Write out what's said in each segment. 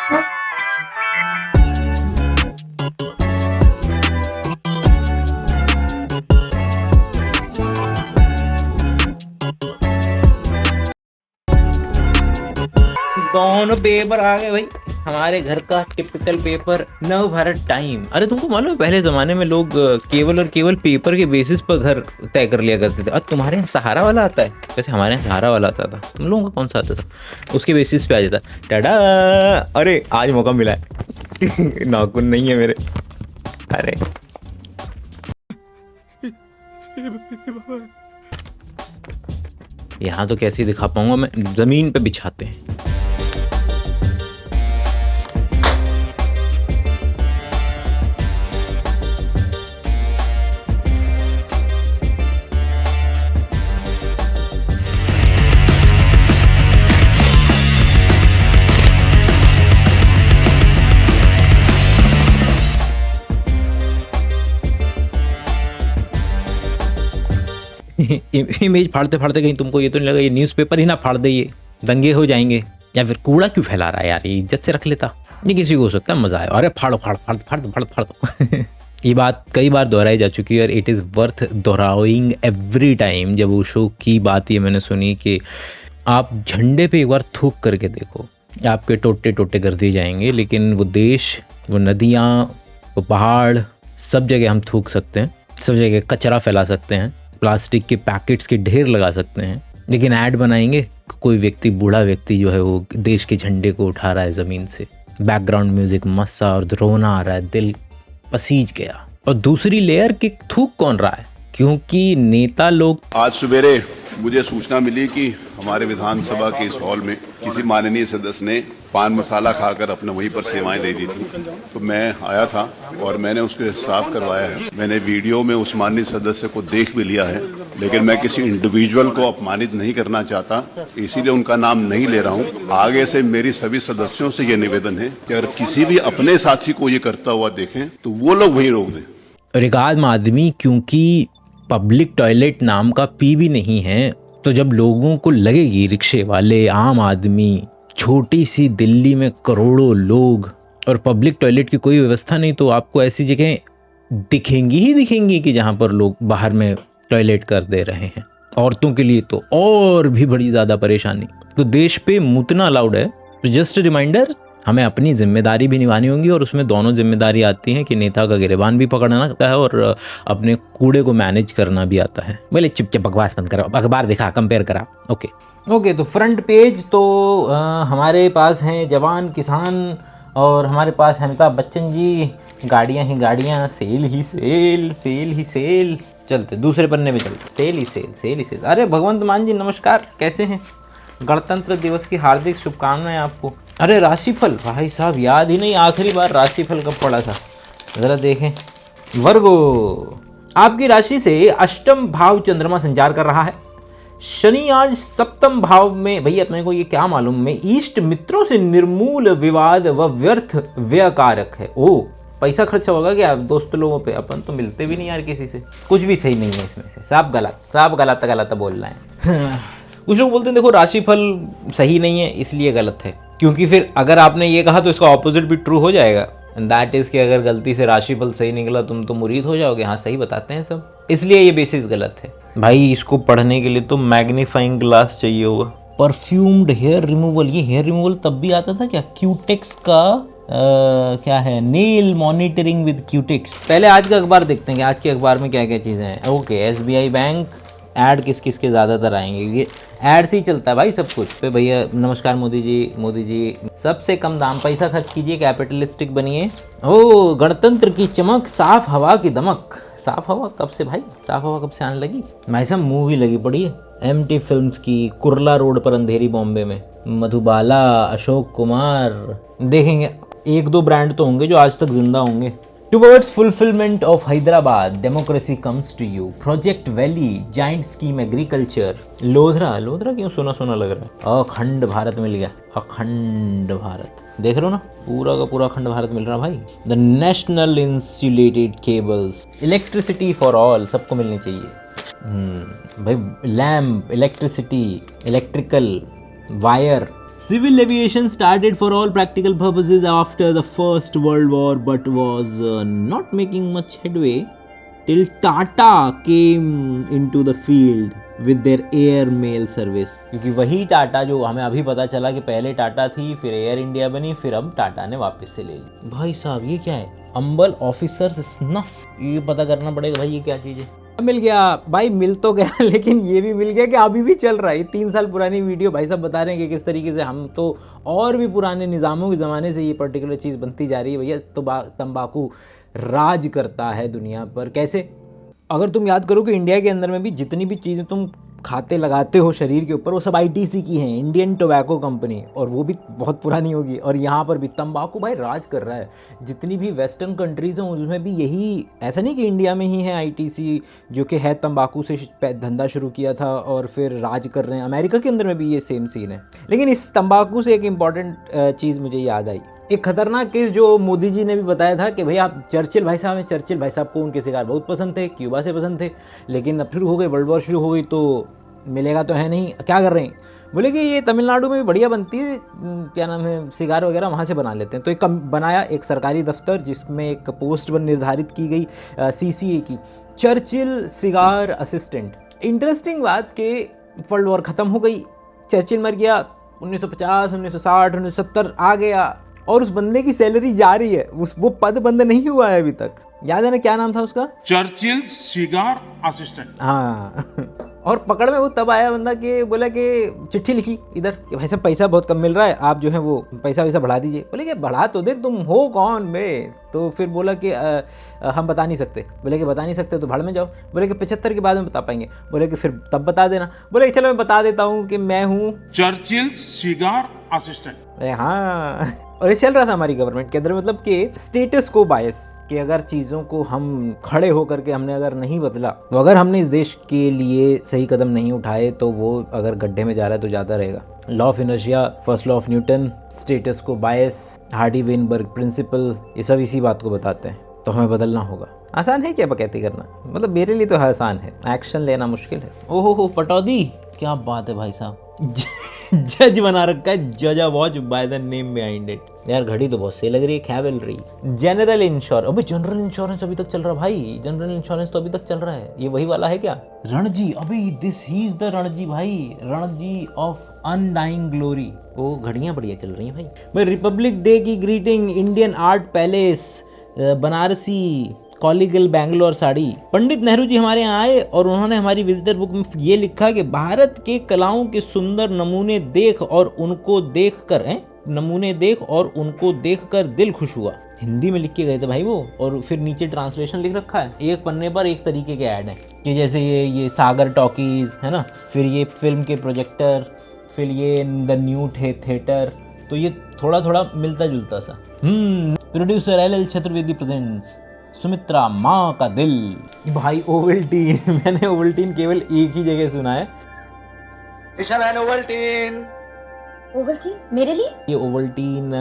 दोनों पेपर आ गए भाई, हमारे घर का टिपिकल पेपर, नव भारत टाइम। अरे तुमको मालूम है पहले जमाने में लोग केवल और केवल पेपर के बेसिस पर घर तय कर लिया करते थे। अब तुम्हारे यहाँ सहारा वाला आता है, वैसे हमारे यहाँ सहारा वाला आता था, तुम लोगों का कौन सा आता था? उसके बेसिस पे आ जाता टाडा। अरे आज मौका मिला है नाखून नहीं है मेरे। अरे यहाँ तो कैसे दिखा पाऊंगा मैं, जमीन पे बिछाते हैं। इमेज फाड़ते फाड़ते कहीं तुमको ये तो नहीं लगा ये न्यूज़पेपर ही ना फाड़ दे, ये दंगे हो जाएंगे? या फिर कूड़ा क्यों फैला रहा है यार, ये इज्जत से रख लेता। ये किसी को हो सकता है मजा आए, अरे फाड़ो फाड़ फाड़ फाड़ फाड़ फाड़ दो। ये बात कई बार दोहराई जा चुकी है और इट इज़ वर्थ दोहराइंग एवरी टाइम। जब वो शो की बात ये मैंने सुनी कि आप झंडे पे एक बार थूक करके देखो, आपके टोटे टोटे कर दिए जाएंगे। लेकिन वो देश, वो नदियाँ, वो पहाड़, सब जगह हम थूक सकते हैं, सब जगह कचरा फैला सकते हैं, प्लास्टिक के पैकेट्स के ढेर लगा सकते हैं, लेकिन ऐड बनाएंगे कोई व्यक्ति, बूढ़ा व्यक्ति जो है वो देश के झंडे को उठा रहा है ज़मीन से, बैकग्राउंड म्यूजिक मस्त सा और रोना आ रहा है, दिल पसीज गया। और दूसरी लेयर कि थूक कौन रहा है, क्योंकि नेता लोग। आज सवेरे मुझे सूचना मिली कि हमारे विधानसभा के इस हॉल में किसी माननीय सदस्य ने पान मसाला खाकर अपने वहीं पर सेवाएं दे दी थी। तो मैं आया था और मैंने उसको साफ करवाया है। मैंने वीडियो में उस माननीय सदस्य को देख भी लिया है, लेकिन मैं किसी इंडिविजुअल को अपमानित नहीं करना चाहता, इसीलिए उनका नाम नहीं ले रहा हूँ। आगे से मेरी सभी सदस्यों से ये निवेदन है कि अगर किसी भी अपने साथी को ये करता हुआ देखें तो वो लोग वहीं रोक दें। और एक आदम आदमी क्योंकि पब्लिक टॉयलेट नाम का पी भी नहीं है, तो जब लोगों को लगेगी, रिक्शे वाले, आम आदमी, छोटी सी दिल्ली में करोड़ों लोग और पब्लिक टॉयलेट की कोई व्यवस्था नहीं, तो आपको ऐसी जगह दिखेंगी ही दिखेंगी कि जहाँ पर लोग बाहर में टॉयलेट कर दे रहे हैं। औरतों के लिए तो और भी बड़ी ज़्यादा परेशानी। तो देश पे मुतना अलाउड है। तो जस्ट रिमाइंडर, हमें अपनी जिम्मेदारी भी निभानी होगी और उसमें दोनों जिम्मेदारी आती हैं कि नेता का गिरेबान भी पकड़ना आता है और अपने कूड़े को मैनेज करना भी आता है। बोले चुपचाप बकवास बंद करो, अखबार दिखा, कंपेयर करा। ओके, तो फ्रंट पेज तो हमारे पास हैं जवान किसान और हमारे पास है अमिताभ बच्चन जी, गाड़ियाँ ही गाड़ियाँ, सेल ही सेल, सेल ही सेल। चलते दूसरे पन्ने में चलते, सेल ही सेल, सेल ही सेल। अरे भगवंत मान जी नमस्कार, कैसे हैं? गणतंत्र दिवस की हार्दिक शुभकामनाएं आपको। अरे राशिफल भाई साहब याद ही नहीं, आखिरी बार राशिफल कब पड़ा था, ज़रा देखें। वर्गो, आपकी राशि से अष्टम भाव चंद्रमा संचार कर रहा है। शनि आज सप्तम भाव में, भैया अपने को ये क्या मालूम, में इष्ट मित्रों से निर्मूल विवाद व व्यर्थ व्यकारक है। ओ, पैसा खर्चा होगा क्या दोस्त लोगों पे? अपन तो मिलते भी नहीं यार किसी से। कुछ भी सही नहीं है इसमें से, सब गलत बोल रहे हैं। कुछ लोग बोलते हैं देखो राशिफल सही नहीं है इसलिए गलत है, क्योंकि फिर अगर आपने ये कहा तो इसका ऑपोजिट भी ट्रू हो जाएगा। दैट इज़ कि अगर गलती से राशिफल सही निकला तुम तो मुरीद हो जाओगे। हाँ सही बताते हैं सब, इसलिए ये बेसिस गलत है। भाई इसको पढ़ने के लिए तो मैग्नीफाइंग ग्लास चाहिए होगा। परफ्यूम्ड हेयर रिमूवल, ये हेयर रिमूवल तब भी आता था क्या? क्यूटेक्स का क्या है, नेल मॉनिटरिंग विद क्यूटेक्स। पहले आज का अखबार देखते हैं कि आज के अखबार में क्या क्या चीज़ें हैं। ओके, SBI बैंक ऐड किस किस के ज़्यादातर आएंगे, ये ऐड से ही चलता है भाई सब कुछ पे। भैया नमस्कार मोदी जी सबसे कम दाम, पैसा खर्च कीजिए, कैपिटलिस्टिक बनिए। ओ, गणतंत्र की चमक, साफ हवा की दमक। साफ हवा कब से भाई, साफ हवा कब से आने लगी? मैं सब मूवी लगी पड़ी है MT फिल्म्स की, कुर्ला रोड पर अंधेरी बॉम्बे में, मधुबाला, अशोक कुमार। देखेंगे, एक दो ब्रांड तो होंगे जो आज तक जिंदा होंगे। Towards fulfillment of Hyderabad, democracy comes to you. Project Valley, giant scheme agriculture. Lodhra क्यों सोना सोना लग रहा है? अखंड भारत मिल गया, अखंड भारत। देख रहे हो ना, पूरा का पूरा अखंड भारत मिल रहा भाई। The national insulated cables, electricity for all, सबको मिलनी चाहिए भाई। Lamp, electricity, electrical wire, Civil aviation started for all practical purposes after the First World War but was not making much headway till Tata came into the field with their air mail service. क्योंकि वही टाटा जो हमें अभी पता चला कि पहले टाटा थी, फिर एयर इंडिया बनी, फिर अब टाटा ने वापस से ले ली. भाई साहब ये क्या है? अंबल ऑफिसर्स स्नफ, ये पता करना पड़ेगा भाई ये क्या चीज़ है. मिल गया भाई, मिल तो गया लेकिन ये भी मिल गया कि अभी भी चल रहा है. 3 साल पुरानी वीडियो भाई साहब बता रहे हैं कि किस तरीके से हम तो और भी पुराने निज़ामों के ज़माने से ये पर्टिकुलर चीज़ बनती जा रही है. भैया तो तंबाकू राज करता है दुनिया पर. कैसे? अगर तुम याद करो कि इंडिया के अंदर में भी जितनी भी चीज़ें तुम खाते लगाते हो शरीर के ऊपर वो सब ITC की हैं, इंडियन टोबैको कंपनी, और वो भी बहुत पुरानी होगी. और यहाँ पर भी तंबाकू भाई राज कर रहा है. जितनी भी वेस्टर्न कंट्रीज़ हैं उसमें भी यही, ऐसा नहीं कि इंडिया में ही है ITC जो कि है तंबाकू से धंधा शुरू किया था और फिर राज कर रहे हैं. अमेरिका के अंदर में भी ये सेम सीन है. लेकिन इस तंबाकू से एक इम्पॉर्टेंट चीज़ मुझे याद आई, एक खतरनाक केस जो मोदी जी ने भी बताया था कि भाई आप चर्चिल भाई साहब हैं. चर्चिल भाई साहब को उनके सिगार बहुत पसंद थे, क्यूबा से पसंद थे, लेकिन अब शुरू हो गए, वर्ल्ड वॉर शुरू हो गई तो मिलेगा तो है नहीं, क्या कर रहे हैं? बोले कि ये तमिलनाडु में भी बढ़िया बनती है, क्या नाम है, सिगार वगैरह वहाँ से बना लेते हैं. तो एक बनाया एक सरकारी दफ्तर जिसमें एक पोस्ट निर्धारित की गई CCA की, चर्चिल सिगार असिस्टेंट. इंटरेस्टिंग बात कि वर्ल्ड वॉर ख़त्म हो गई, चर्चिल मर गया, 1950, 1960, 1970 आ गया और उस बंदे की सैलरी जा रही है, वो पद बंद नहीं हुआ है अभी तक. याद है ना क्या नाम था उसका? Churchill cigar assistant. हाँ और पकड़ में वो तब आया बंदा कि बोला कि चिट्ठी लिखी इधर कि भाई साहब पैसा बहुत कम मिल रहा है, आप जो है वो पैसा वैसा बढ़ा दीजिए. बोले कि बढ़ा तो दे, तुम हो कौन बे? तो फिर बोला कि हम बता नहीं सकते. बोले कि बता नहीं सकते तो भाड़ में जाओ. बोले कि 75 के बाद में बता पाएंगे. बोले कि फिर तब बता देना. बोले कि चलो मैं बता देता हूँ कि मैं हूँ चर्चिल सिगार असिस्टेंट. हाँ और ये चल रहा था हमारी गवर्नमेंट के अंदर, मतलब कि स्टेटस को बायस, कि अगर चीज़ों को हम खड़े होकर के हमने अगर नहीं बदला, तो अगर हमने इस देश के लिए सही कदम नहीं उठाए तो वो अगर गड्ढे में जा रहा है तो जाता रहेगा. Law of inertia, first law of Newton, status को बायस, हार्डी वेनबर्ग प्रिंसिपल, ये सब इसी बात को बताते हैं. तो हमें बदलना होगा. आसान है क्या बकैती करना? मतलब मेरे लिए तो आसान है, एक्शन लेना मुश्किल है. ओहो हो पटौदी, क्या बात है भाई साहब. जज बना रखा है, जज watch by the name behind it. यार घड़ी तो बहुत सही लग रही है, क्या बोल रही. जनरल इंश्योरेंस, अबे जनरल इंश्योरेंस अभी तक चल रहा है भाई. जनरल इंश्योरेंस तो अभी तक चल रहा है. ये वही वाला है क्या? रणजी, अबे this he is the Ranji भाई, रणजी ऑफ अनडाइंग ग्लोरी. वो घड़ियां बढ़िया चल रही हैं भाई. रिपब्लिक डे की greeting, Indian Art Palace, Banarasi Kollegal Bangalore sari. Pandit Nehru ji हमारे यहाँ आए और उन्होंने हमारी विजिटर बुक में ये लिखा कि भारत के कलाओं के सुंदर नमूने देख और उनको देखकर दिल खुश हुआ. हिंदी में लिख के गए थे भाई वो, और फिर नीचे ट्रांसलेशन लिख रखा है. एक पन्ने पर एक तरीके के ऐड हैं कि जैसे ये सागर टॉकीज है ना, फिर ये फिल्म के प्रोजेक्टर, फिर ये द न्यू थिएटर. तो ये थोड़ा थोड़ा मिलता जुलता सा. Producer LL Chaturvedi presents Sumitra माँ का दिल. भाई ओवल्टीन, मैंने ओवल्टीन केवल एक ही जगह सुना है. ओवल्टीन मेरे लिए? ये ओवल्टीन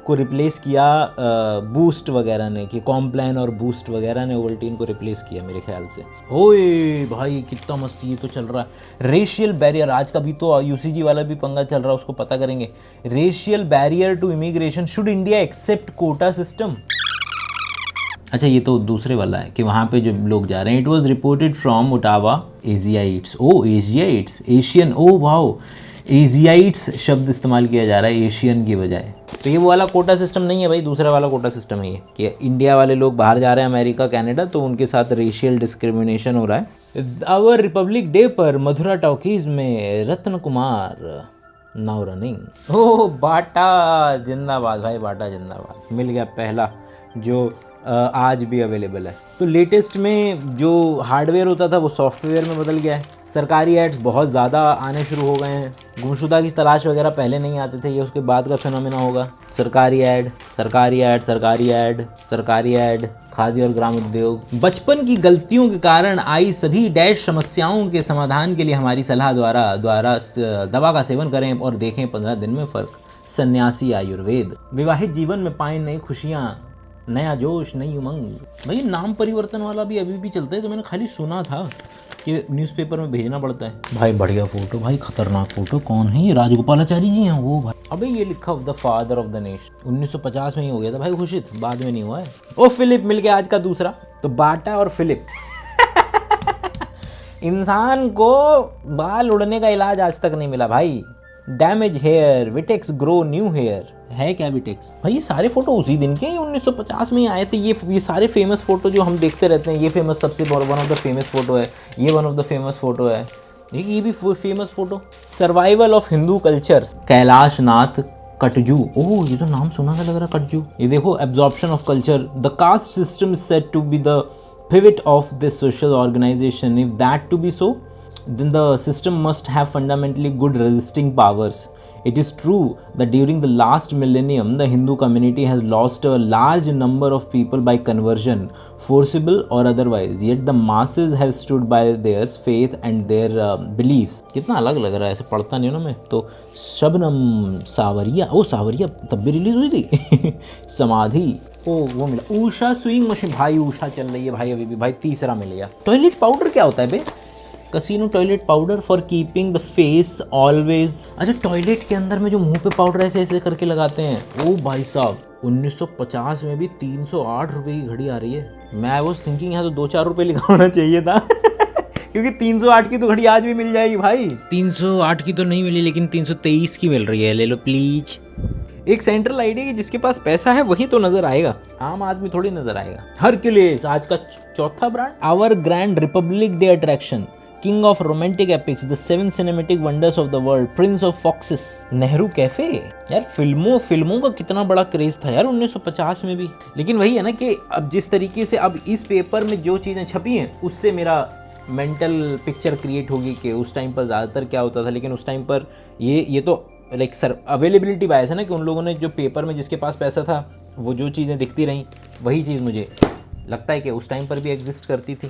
को रिप्लेस किया बूस्ट वगैरह ने, कि कॉम्प्लान और बूस्ट वगैरह ने ओवल्टीन को रिप्लेस किया मेरे ख्याल से. ओए भाई कितना मस्त ये तो चल रहा है. रेशियल बैरियर, आज का भी तो UCG वाला भी पंगा चल रहा है, उसको पता करेंगे. Racial barrier to immigration, should India accept quota system. अच्छा ये तो दूसरे वाला है कि वहाँ पे जो लोग जा रहे हैं. It was reported from Ottawa Asiatics. Oh Asiatics, Asian, oh wow, Asiatics शब्द इस्तेमाल किया जा रहा है एशियन की बजाय. तो ये वो वाला कोटा सिस्टम नहीं है भाई, दूसरा वाला कोटा सिस्टम है ये, कि इंडिया वाले लोग बाहर जा रहे हैं अमेरिका कनाडा, तो उनके साथ रेशियल डिस्क्रिमिनेशन हो रहा है. आवर रिपब्लिक डे पर मथुरा टॉकीज में रत्न कुमार नाउ रनिंग. ओह बाटा जिंदाबाद भाई, बाटा जिंदाबाद. मिल गया पहला जो आज भी अवेलेबल है. तो लेटेस्ट में जो हार्डवेयर होता था वो सॉफ्टवेयर में बदल गया है. सरकारी एड्स बहुत ज़्यादा आने शुरू हो गए हैं. गुमशुदा की तलाश वगैरह पहले नहीं आते थे, ये उसके बाद का फिनोमेना होगा. सरकारी ऐड, सरकारी ऐड, सरकारी ऐड, सरकारी ऐड, खादी और ग्राम उद्योग. बचपन की गलतियों के कारण आई सभी डैश समस्याओं के समाधान के लिए हमारी सलाह द्वारा दवा का सेवन करें और देखें 15 दिन में फ़र्क. सन्यासी आयुर्वेद. विवाहित जीवन में पाएं नई खुशियाँ, नया जोश, नई उमंग. भाई नाम परिवर्तन वाला भी अभी भी चलता है, तो मैंने खाली सुना था. कि न्यूज़पेपर में भेजना पड़ता है। भाई बढ़िया फोटो, भाई खतरनाक फोटो। कौन है ये? राजगोपालाचारी जी हैं वो भाई। अबे ये लिखा the father of the nation 1950 में ही हो गया था भाई घोषित, बाद में नहीं हुआ है। ओ फिलिप मिल गया आज का दूसरा, तो बाटा और फिलिप। इंसान को बाल उड़ने का इलाज आज तक नहीं मिला भाई। Damage hair, Vitex grow new hair. है क्या विटेक्स? भाई ये सारे फोटो उसी दिन के 1950 में ही आए थे। ये सारे फेमस फोटो जो हम देखते रहते हैं, ये फेमस सबसे one of the famous photo है, ये one of the famous photo है, ये भी famous photo. Survival of Hindu culture, Kailash Nath Katju. ओह ये तो नाम सुना सा लग रहा, कटजू। ये देखो, absorption of culture, the caste system is said to be the pivot of this social organization. If that to be so, then the system must have fundamentally good resisting powers. It is true that during the last millennium, the Hindu community has lost a large number of people by conversion, forcible or otherwise. Yet the masses have stood by their faith and their beliefs. कितना अलग लग रहा है, ऐसे पढ़ता नहीं हूँ ना मैं तो। शबनम सावरिया, ओ सावरिया तब भी रिलीज हुई थी। समाधि, ओ वो मिला। उषा स्विंग मशीन, भाई उषा चल रही है भाई अभी भी। भाई तीसरा मिल गया। टॉयलेट पाउडर क्या होता है बे? Casino toilet powder for keeping the face always. अच्छा टॉयलेट के अंदर में जो मुंह पे पाउडर ऐसे ऐसे करके लगाते हैं। ओ भाई साहब 1950 में भी 308 रुपये की घड़ी आ रही है। मैं आई वॉज थिंकिंग यहाँ तो 2-4 रुपये लिखा होना चाहिए था। क्योंकि 308 की तो घड़ी आज भी मिल जाएगी भाई। 308 की तो नहीं मिली, लेकिन 323 की मिल रही है, ले लो प्लीज। एक सेंट्रल आइडिया कि जिसके पास पैसा है वही तो नजर आएगा, आम आदमी थोड़ी नजर आएगा। हरक्यूलिस आज का चौथा brand. Our grand republic day attraction, king of romantic epics, the 7 cinematic wonders of the world, prince of foxes, Nehru cafe. यार फिल्मों का कितना बड़ा क्रेज था यार 1950 में भी। लेकिन वही है ना कि अब जिस तरीके से अब इस पेपर में जो चीज़ें छपी हैं उससे मेरा मेंटल पिक्चर क्रिएट होगी कि उस टाइम पर ज़्यादातर क्या होता था। लेकिन उस टाइम पर ये तो लाइक सर अवेलेबिलिटी बायस है ना, कि उन लोगों ने जो पेपर में जिसके पास पैसा था वो जो चीज़ें दिखती रहीं वही चीज़ मुझे लगता है कि उस टाइम पर भी एग्जिस्ट करती थी।